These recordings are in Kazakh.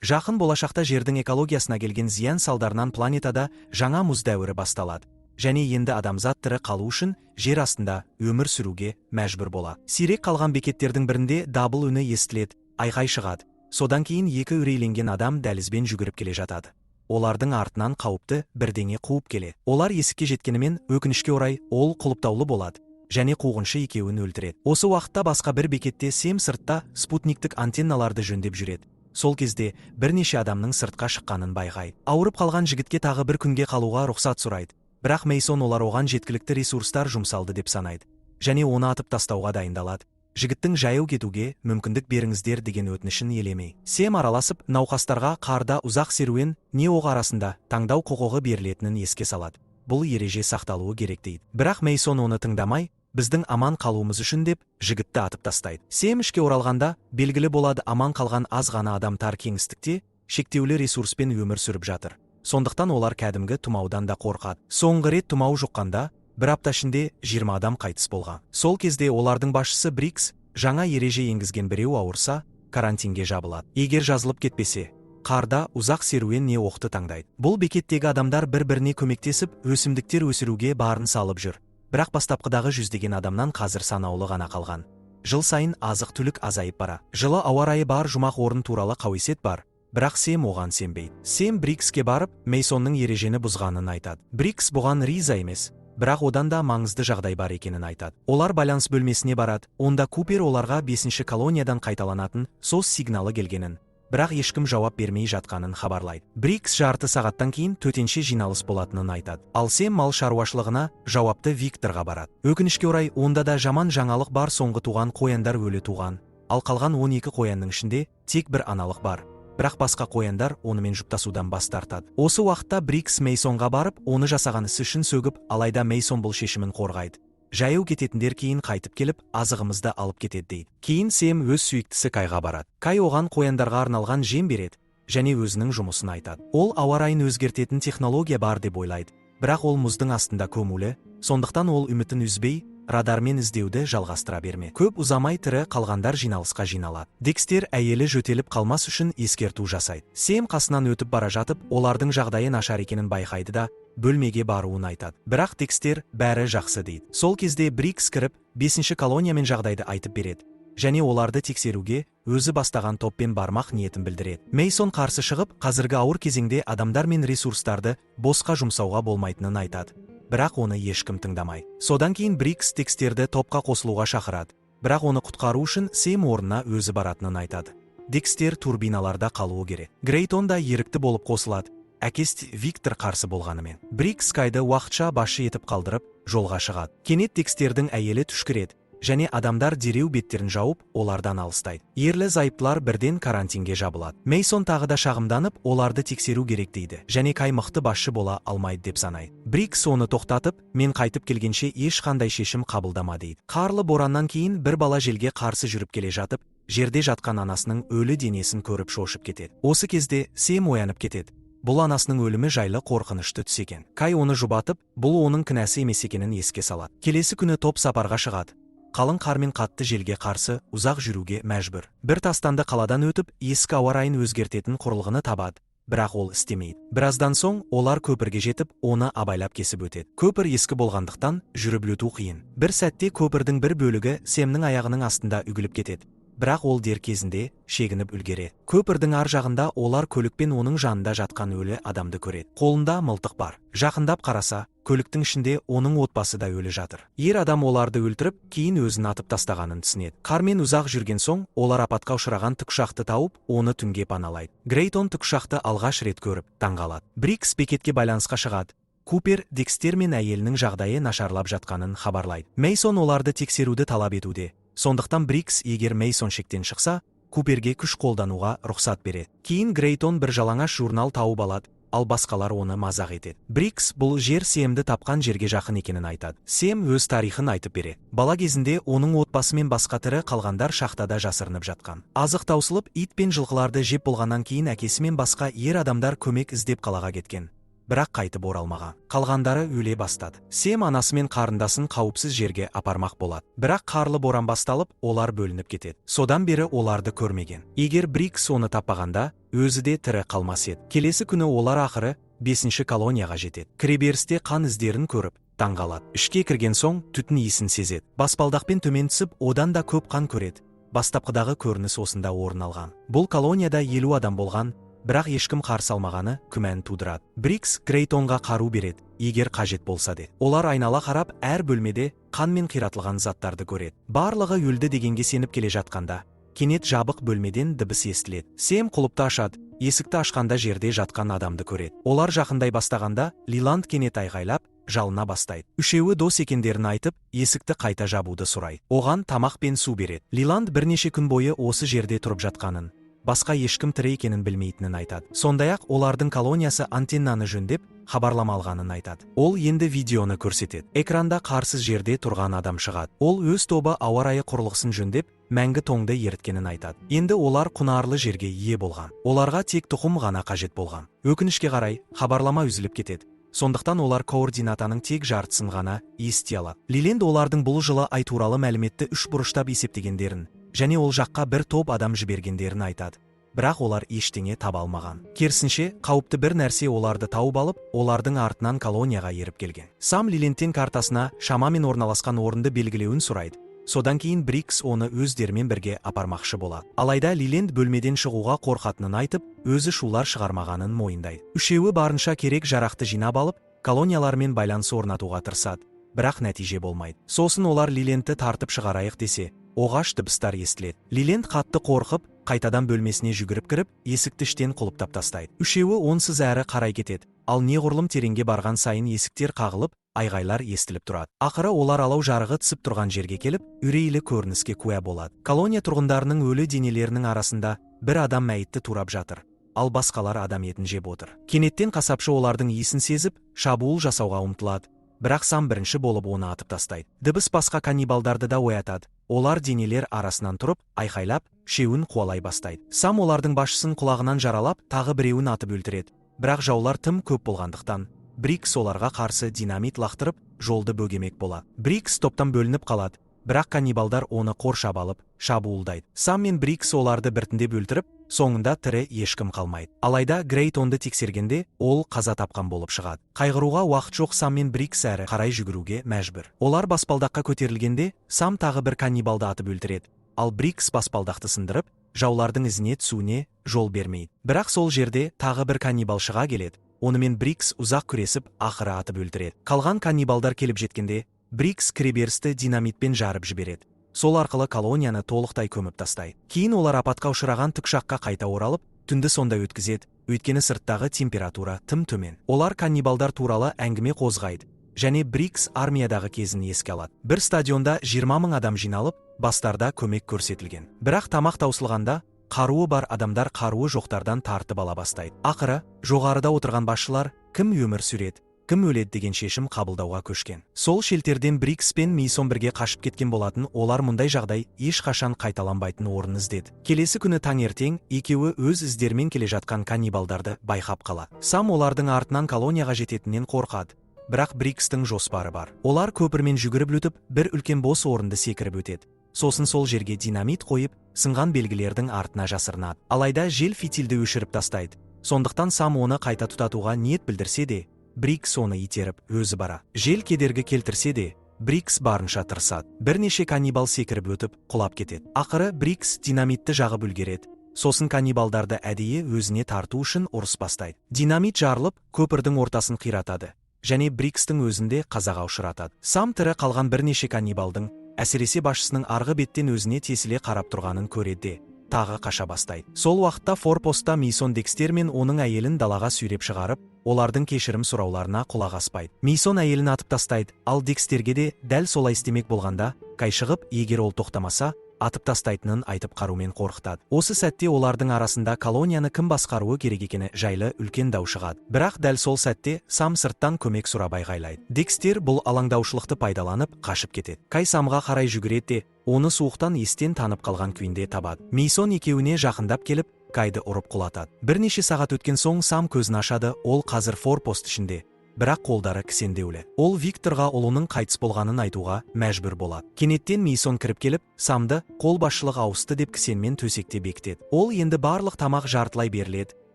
Жақын болашақта жердің экологиясына келген зиян салдарынан планетада жаңа мұз дәуірі басталады. Және енді адамзат тірі қалу үшін жер астында өмір сүруге мәжбүр болады. Сирек қалған бекеттердің бірінде дабыл үні естіледі, айқай шығады. Содан кейін екі үрейленген адам дәлізбен жүгіріп келе жатады. Олардың артынан қауіпті бірдеңе қуып келеді. Олар есікке жеткенімен өкінішке орай ол құлыптаулы болады және қуғыншы екеуін өлтіреді. Осы уақытта басқа бір бекетте Сэм сыртта спутниктік антенналарды жөндеп жүреді. Сол кезде бірнеше адамның сыртқа шыққанын байқайды. Ауырып қалған жігітке тағы бір күнге қалуға рұқсат сұрайды. Бірақ Мейсон олар оған жеткілікті ресурстар жұмсалды деп санайды және оны атып тастауға дайындалады. Жігіттің жаяу кетуге мүмкіндік беріңіздер деген өтінішін елемей. Сэм араласып, науқастарға қарда ұзақ серуен не оқ арасында таңдау құқығы берілетінін еске салады. Бұл ереже сақталуы керек дейді. Бірақ Мейсон оны тыңдамай, біздің аман қалуымыз үшін деп жігітті атып тастайды. Сэм ішке оралғанда белгілі болады, аман қалған аз ғана адам тар кеңістікте шектеулі ресурспен өмір сүріп жатыр. Сондықтан олар кәдімгі тұмаудан да қорқады. Соңғы рет тұмау жұққанда бір апта ішінде 20 адам қайтыс болған. Сол кезде олардың басшысы Брикс жаңа ереже енгізген: біреу ауырса, карантинге жабылады. Егер жазылып кетпесе, қарда ұзақ серуен не оқты таңдайды. Бұл бекеттегі адамдар бір-біріне көмектесіп, өсімдіктер өсіруге барын салып жүр. Бірақ бастапқыдағы жүздеген адамнан қазір санаулы ғана қалған. Жыл сайын азық-түлік азайып бара. Жылы ауа райы бар, жұмақ орын туралы қауесет бар. Бірақ Сэм оған сенбейді. Сэм Брикске барып, Мейсонның ережені бұзғанын айтады. Брикс бұған риза емес, бірақ одан да маңызды жағдай бар екенін айтады. Олар байланыс бөлмесіне барады. Онда Купер оларға 5-ші колониядан қайталанатын SOS сигналы келгенін, бірақ ешкім жауап бермей жатқанын хабарлайды. Брикс жарты сағаттан кейін төтенше жиналыс болатынын айтады. Ал Сэм мал шаруашылығына жауапты Викторға барады. Өкінішке орай, онда да жаман жаңалық бар: соңғы туған қояндар өлі туған. Ал қалған 12 қоянның ішінде тек бір аналық бар. Бірақ басқа қояндар онымен жұптасудан бас тартады. Осы уақытта Брикс Мейсонға барып, оны жасаған ісі үшін сөгіп, алайда Мейсон бұл шешімін қорғайды. Жаяу кететіндер кейін қайтып келіп, азығымызды алып кетеді дейді. Кейін Сэм өз сүйіктісі Кайға барады. Кай оған қояндарға арналған жем береді және өзінің жұмысын айтады. Ол ауа райын өзгертетін технология бар деп ойлайды. Бірақ ол мұздың астында көмулі, сондықтан ол үмітін үзбей, радармен іздеуді жалғастыра берме. Көп ұзамай тірі қалғандар жиналысқа жиналады. Декстер әйелі жөтеліп қалмас үшін ескерту жасайды. Сэм қасынан өтіп бара жатып, олардың жағдайы нашар екенін байқайды да бөлмеге баруын айтады. Бірақ Декстер бәрі жақсы дейді. Сол кезде Брикс кіріп, 5-ші колониямен жағдайды айтып береді және оларды тексеруге өзі бастаған топпен бармақ ниетін білдіреді. Мейсон қарсы шығып, қазіргі ауыр кезеңде адамдар мен ресурстарды босқа жұмсауға болмайтынын айтады. Бірақ оны ешкім тыңдамайды. Содан кейін Брикс Декстерді топқа қосылуға шақырады. Бірақ оны құтқару үшін Сэм орнына өзі баратынын айтады. Декстер турбиналарда қалуы керек. Грейтон да ерікті болып қосылады, әкесі Виктор қарсы болғанымен. Брикс Кайды уақытша басшы етіп қалдырып, жолға шығады. Кенет Декстердің әйелі түшкіреді және адамдар дереу беттерін жауып, олардан алыстайды. Ерлі зайыптылар бірден карантинге жабылады. Мейсон тағы да шағымданып, оларды тексеру керек дейді және Кай мықты басшы бола алмайды деп санайды. Брикс оны тоқтатып, мен қайтып келгенше ешқандай шешім қабылдама дейді. Қарлы бораннан кейін бір бала желге қарсы жүріп келе жатып, жерде жатқан анасының өлі денесін көріп шошып кетеді. Осы кезде Сэм оянып кетеді. Бұл анасының өлімі жайлы қорқынышты түс екен. Кай оны жұбатып, бұл оның кінәсі емес екенін еске салады. Келесі күні топ сапарға шығады. Қалың қар мен қатты желге қарсы ұзақ жүруге мәжбүр. Бір тастанды қаладан өтіп, ескі ауа райын өзгертетін құрылғыны табады, бірақ ол істемейді. Біраздан соң олар көпірге жетіп, оны абайлап кесіп өтеді. Көпір ескі болғандықтан жүріп өту қиын. Бір сәтте көпірдің бір бөлігі Сэмнің аяғының астында үгіліп кетеді. Бірақ ол дер кезінде шегініп үлгереді. Көпірдің ар жағында олар көлікпен оның жанында жатқан өлі адамды көреді. Қолында мылтық бар. Жақындап қараса, көліктің ішінде оның отбасы да өлі жатыр. Ер адам оларды өлтіріп, кейін өзін атып тастағанын түсінеді. Қармен ұзақ жүрген соң, олар апатқа ұшыраған тікұшақты тауып, оны түнге паналайды. Грейтон тікұшақты алғаш рет көріп, таңғалады. Брикс бекетке байланысқа шығады. Купер Декстер мен әйелінің жағдайы нашарлап жатқанын хабарлайды. Мейсон оларды тексеруді талап етуде. Сондықтан Брикс егер Мейсон шектен шықса, Куперге күш қолдануға рұқсат береді. Кейін Грейтон бір жалаңаш журнал тауып алады, ал басқалар оны мазақ етеді. Брикс бұл жер Сэмді тапқан жерге жақын екенін айтады. Сэм өз тарихын айтып береді. Бала кезінде оның отбасы мен басқа тірі қалғандар шахтада жасырынып жатқан. Азық таусылып, ит пен жылқыларды жеп болғаннан кейін әкесі мен басқа ер адамдар көмек іздеп қалаға кеткен. бірақ қайтып оралмаған. Қалғандары өле бастады. Сэм анасы мен қарындасын қауіпсіз жерге апармақ болады. Бірақ қарлы боран басталып, олар бөлініп кетеді. Содан бері оларды көрмеген. Егер Брикс оны таппағанда, өзі де тірі қалмас еді. Келесі күні олар ақыры 5-ші колонияға жетеді. Кіреберісте қан іздерін көріп, таңғалады. Ішке кірген соң түтін иісін сезеді. Баспалдақпен төмен түсіп, одан да көп қан көреді. Бастапқыдағы көрініс осында орын алған. Бұл колонияда 50 адам болған, бірақ ешкім қарсы алмағаны күмән тудырады. Брикс Грейтонға қару береді, егер қажет болса де. Олар айнала қарап, әр бөлмеде қанмен қиратылған заттарды көреді. Барлығы өлді дегенге сеніп келе жатқанда, кенет жабық бөлмеден дыбыс естіледі. Сэм құлыпты ашады, есікті ашқанда жерде жатқан адамды көреді. Олар жақындай бастағанда, Лиланд кенет айғайлап, жалына бастайды. Үшеуі дос екендерін айтып, есікті қайта жабуды сұрайды. Оған тамақ пен су береді. Лиланд бірнеше күн бойы осы жерде тұрып жатқанын, басқа ешкім тірі екенін білмейтінін айтады. Сондай-ақ олардың колониясы антеннаны жөндеп, хабарлама алғанын айтады. Ол енді видеоны көрсетеді. Экранда қарсыз жерде тұрған адам шығады. Ол өз тобы ауа райы құрылғысын жөндеп, мәңгі тоңды еріткенін айтады. Енді олар құнарлы жерге ие болған. Оларға тек тұқым ғана қажет болған. Өкінішке қарай, хабарлама үзіліп кетеді. Сондықтан олар координатаның тек жартысын ғана ести алады. Лиланд олардың бұл жылы ай туралы мәліметті 3 бұрыштап есептегендерін, және ол жаққа бір топ адам жібергендерін айтады. Бірақ олар ештеңе таба алмаған. Керісінше, қауіпті бір нәрсе оларды тауып алып, олардың артынан колонияға еріп келген. Сам Лиландтен картасына шамамен орналасқан орынды белгілеуін сұрайды. Содан кейін Брикс оны өздерімен бірге апармақшы болады. Алайда Лиланд бөлмеден шығуға қорқатынын айтып, өзі шулар шығармағанын мойындайды. Үшеуі барынша керек жарақты жинап алып, колониялармен байланыс орнатуға тырысады. Бірақ нәтиже болмайды. Сосын олар Лиландты тартып шығарайық десе, оғаш дыбыстар естіледі. Лиланд қатты қорқып, қайтадан бөлмесіне жүгіріп кіріп, есікті іштен құлыптап тастайды. Үшеуі онсыз әрі қарай кетеді. Ал неғұрлым тереңге барған сайын есіктер қағылып, айғайлар естіліп тұрады. Ақыры олар алау жарығы түсіп тұрған жерге келіп, үрейлі көрініске куә болады. Колония тұрғындарының өлі денелерінің арасында бір адам мәйітті турап жатыр, ал басқалар адам етін жеп отыр. Кенеттен қасапшы олардың иісін сезіп, шабуыл жасауға ұмтылады. Бірақ Сам бірінші болып оны атып тастайды. Дыбыс басқа каннибалдарды да оятады. Олар денелер арасынан тұрып, айқайлап, шеуін қуалай бастайды. Сам олардың басшысын құлағынан жаралап, тағы біреуін атып өлтіреді. Бірақ жаулар тым көп болғандықтан, Брикс оларға қарсы динамит лақтырып, жолды бөгемек болады. Брикс топтан бөлініп қалады, бірақ каннибалдар оны қоршап алып, шабуылдайды. Сам мен Брикс оларды біртіндеп өлтіріп, соңында тірі ешкім қалмайды. Алайда Грейтонды тексергенде, ол қаза тапқан болып шығады. Қайғыруға уақыт жоқ, Сам мен Брикс әрі қарай жүгіруге мәжбүр. Олар баспалдаққа көтерілгенде, Сам тағы бір каннибалды атып өлтіреді, ал Брикс баспалдақты сындырып, жаулардың ізіне түсуіне жол бермейді. Бірақ сол жерде тағы бір каннибал шыға келеді. Онымен Брикс ұзақ күресіп, ақыры атып өлтіреді. Қалған каннибалдар келіп жеткенде, Брикс кіреберісті динамитпен жарып жібереді. Сол арқылы колонияны толықтай көміп тастайды. Кейін олар апатқа ұшыраған тікұшаққа қайта оралып, түнді сонда өткізеді, өйткені сырттағы температура тым төмен. Олар каннибалдар туралы әңгіме қозғайды, және Брикс армиядағы кезін еске алады. Бір стадионда 20 000 адам жиналып, бастарда көмек көрсетілген. Бірақ тамақ таусылғанда, қаруы бар адамдар қаруы жоқтардан тартып ала бастайды. Ақыры, жоғарыда отырған басшылар, кім өмір сүреді, кім өледі деген шешім қабылдауға көшкен. Сол шелтерден Брикс пен Мейсон бірге қашып кеткен болатын, олар мұндай жағдай ешқашан қайталанбайтын орын іздеді. Келесі күні таңертең, екеуі өз іздермен келе жатқан каннибалдарды байқап қалады. Сам олардың артынан колонияға жететінен қорқады. Бірақ Брикстің жоспары бар. Олар көпірмен жүгіріп өтіп, бір үлкен бос орынды секіріп өтеді. Сосын сол жерге динамит қойып, сынған белгілердің артына жасырынады. Алайда жел фитилді өшіріп тастайды. Сондықтан Сам оны қайта тұтатуға ниет білдірсе де, Брикс оны итеріп өзі бара. Жел кедергі келтірсе де, Брикс барынша тырысады. Бірнеше каннибал секіріп өтіп, құлап кетеді. Ақыры Брикс динамитті жағып үлгереді. Сосын каннибалдарды әдейі өзіне тарту үшін ұрыс бастайды. Динамит жарылып, көпірдің ортасын қиратады, және Брикстің өзінде қазаға ұшыратады. Сам тірі қалған бірнеше каннибалдың, әсіресе басшысының арғы беттен өзіне тесіле қарап тұрғанын көреді, тағы қаша бастайды. Сол уақытта форпостта Мейсон Декстер мен оның әйелін далаға сүйреп шығарып, олардың кешірім сұрауларына құлақ аспайды. Мейсон әйелін атып тастайды, ал Декстерге де дәл солай істемек болғанда, қайшығып, егер ол тоқтамаса, атып тастайтынын айтып қарумен қорқытады. Осы сәтте олардың арасында колонияны кім басқаруы керек екені жайлы үлкен дау шығады. Бірақ дәл сол сәтте Сам сырттан көмек сұрап айғайлайды. Декстер бұл алаңдаушылықты пайдаланып қашып кетеді. Кай Самға қарай жүгіреді де, оны суықтан естен танып қалған күйінде табады. Мейсон екеуіне жақындап келіп, Кайды ұрып құлатады. Бірнеше сағат өткен соң Сам көзін ашады, ол қазір форпост ішінде. Бірақ қолдары кісендеулі. Ол Викторға ұлының қайтыс болғанын айтуға мәжбүр болады. Кенеттен Мейсон кіріп келіп, Самды қолбасшылық ауысты деп кісенмен төсекте бекітеді. Ол енді барлық тамақ жартылай беріледі,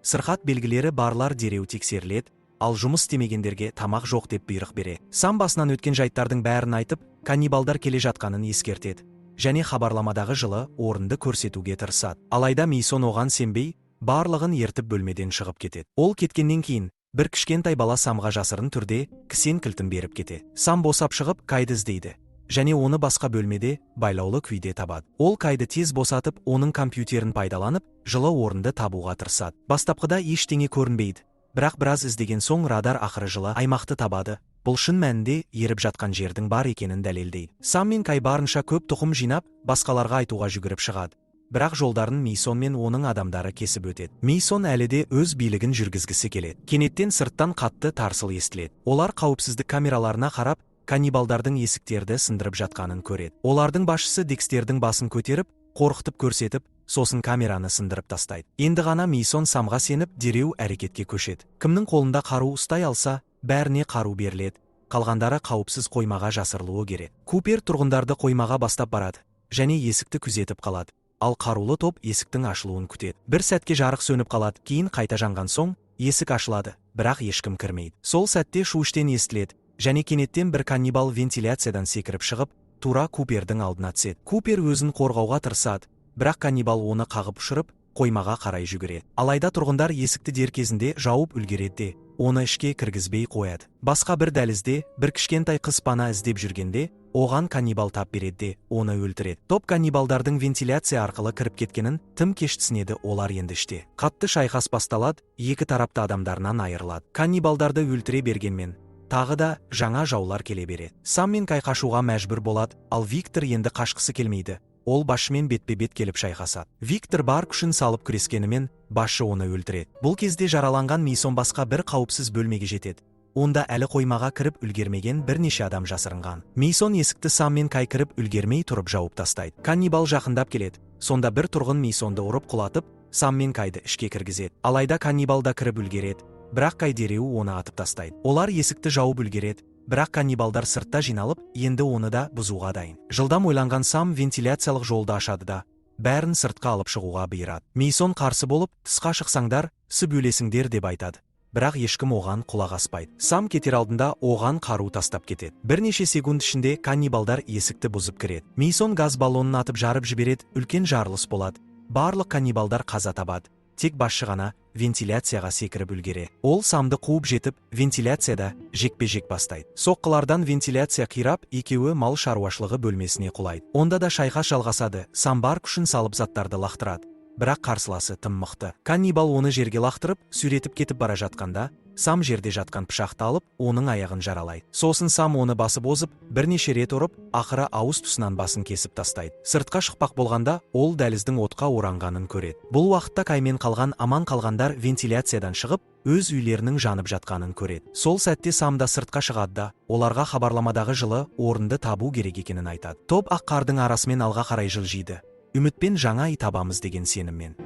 сырқат белгілері барлар дереу тексеріледі, ал жұмыс істемегендерге тамақ жоқ деп бұйрық береді. Сам басынан өткен жайттардың бәрін айтып, каннибалдар келе жатқанын ескертеді. Және хабарламадағы жылы орынды көрсетуге тырысады. Алайда Мейсон оған сенбей, барлығын ертіп бөлмеден шығып кетеді. Ол кеткеннен кейін бір кішкентай бала Самға жасырын түрде кісен кілтін беріп кетеді. Сам босап шығып Кайды іздейді. Және оны басқа бөлмеде байлаулы күйде табады. Ол Кайды тез босатып, оның компьютерін пайдаланып, жылы орынды табуға тырысады. Бастапқыда ештеңе көрінбейді. Бірақ біраз іздеген соң радар ақыры жылы аймақты табады. Бұл шын мәнінде еріп жатқан жердің бар екенін дәлелдейді. Сам мен Кай барынша көп тұқым жинап, басқаларға айтуға жүгіріп шығады. Бірақ жолдарын Мейсон мен оның адамдары кесіп өтеді. Мейсон әлі де өз билігін жүргізгісі келеді. Кенеттен сырттан қатты тарсыл естіледі. Олар қауіпсіздік камераларына қарап, каннибалдардың есіктерді сындырып жатқанын көреді. Олардың басшысы Декстердің басын көтеріп, қорқытып көрсетіп, сосын камераны сындырып тастайды. Енді ғана Мейсон Самға сеніп, дереу әрекетке көшеді. Кімнің қолында қару ұстай алса, бәріне қару беріледі. Қалғандары қауіпсіз қоймаға жасырылуы керек. Купер тұрғындарды қоймаға бастап барады, және есікті күзетіп қалады. Ал қарулы топ есіктің ашылуын күтеді. Бір сәтке жарық сөніп қалады, кейін қайта жанған соң, есік ашылады, бірақ ешкім кірмейді. Сол сәтте шу іштен естіледі, және кенеттен бір каннибал вентиляциядан секіріп шығып, тура Купердің алдына түседі. Купер өзін қорғауға тырысады, бірақ каннибал оны қағып ұшырып, қоймаға қарай жүгіреді. Алайда тұрғындар есікті дер кезінде жауып үлгереді де, оны ішке кіргізбей қояды. Басқа бір дәлізде, бір кішкентай қыз пана іздеп жүргенде, оған каннибал тап береді де, оны өлтіреді. Топ каннибалдардың вентиляция арқылы кіріп кеткенін тым кеш түсінеді, олар енді іште. Қатты шайқас басталады, екі тарапты адамдарынан айырылады. Каннибалдарды өлтіре бергенмен, тағы да жаңа жаулар келе береді. Сам мен Кай қашуға мәжбүр болады, ал Виктор енді қашқысы келмейді. Ол басшымен бетпе-бет келіп шайқасады. Виктор бар күшін салып күрескенімен, басшы оны өлтіреді. Бұл кезде жараланған Мейсон басқа бір қауіпсіз бөлмеге жетеді. Онда әлі қоймаға кіріп үлгермеген бірнеше адам жасырынған. Мейсон есікті Сам мен Кай кіріп үлгермей тұрып жауып тастайды. Каннибал жақындап келеді. Сонда бір тұрғын Мейсонды ұрып құлатып, Сам мен Кайды ішке кіргізеді. Алайда каннибал да кіріп үлгереді. Бірақ Кай дереу оны атып тастайды. Олар есікті жауып үлгереді. Бірақ каннибалдар сыртта жиналып, енді оны да бұзуға дайын. Жылдам ойланған Сам вентиляциялық жолды ашады да, бәрін сыртқа алып шығуға бұйырады. Мейсон қарсы болып, тысқа шықсаңдар, сүп өлесіңдер деп айтады. Бірақ ешкім оған құлақ аспайды. Сам кетер алдында оған қару тастап кетеді. Бірнеше секунд ішінде каннибалдар есікті бұзып кіреді. Мейсон газ баллонын атып жарып жібереді, үлкен жарылыс болады. Барлық каннибалдар қаза табады. Тек басшы ғана вентиляцияға секіріп үлгере. Ол Самды қуып жетіп, вентиляцияда жекпе-жек бастайды. Соққылардан вентиляция қирап, екеуі мал шаруашылығы бөлмесіне құлайды. Онда да шайқас жалғасады. Сам бар күшін салып заттарды лақтырады. Бірақ қарсыласы тым мықты. Каннибал оны жерге лақтырып, сүйретіп кетіп бара жатқанда, Сам жерде жатқан пышақты алып, оның аяғын жаралайды. Сосын Сам оны басып озып, бірнеше рет ұрып, ақыры ауыз тұсынан басын кесіп тастайды. Сыртқа шықпақ болғанда, ол дәліздің отқа оранғанын көреді. Бұл уақытта Каймен қалған аман қалғандар вентиляциядан шығып, өз үйлерінің жанып жатқанын көреді. Сол сәтте Сам да сыртқа шығады да, оларға хабарламадағы жылы орынды табу керек екенін айтады. Топ ақ қардың арасымен алға қарай жылжиды. Үмітпен жаңа ай табамыз деген сеніммен.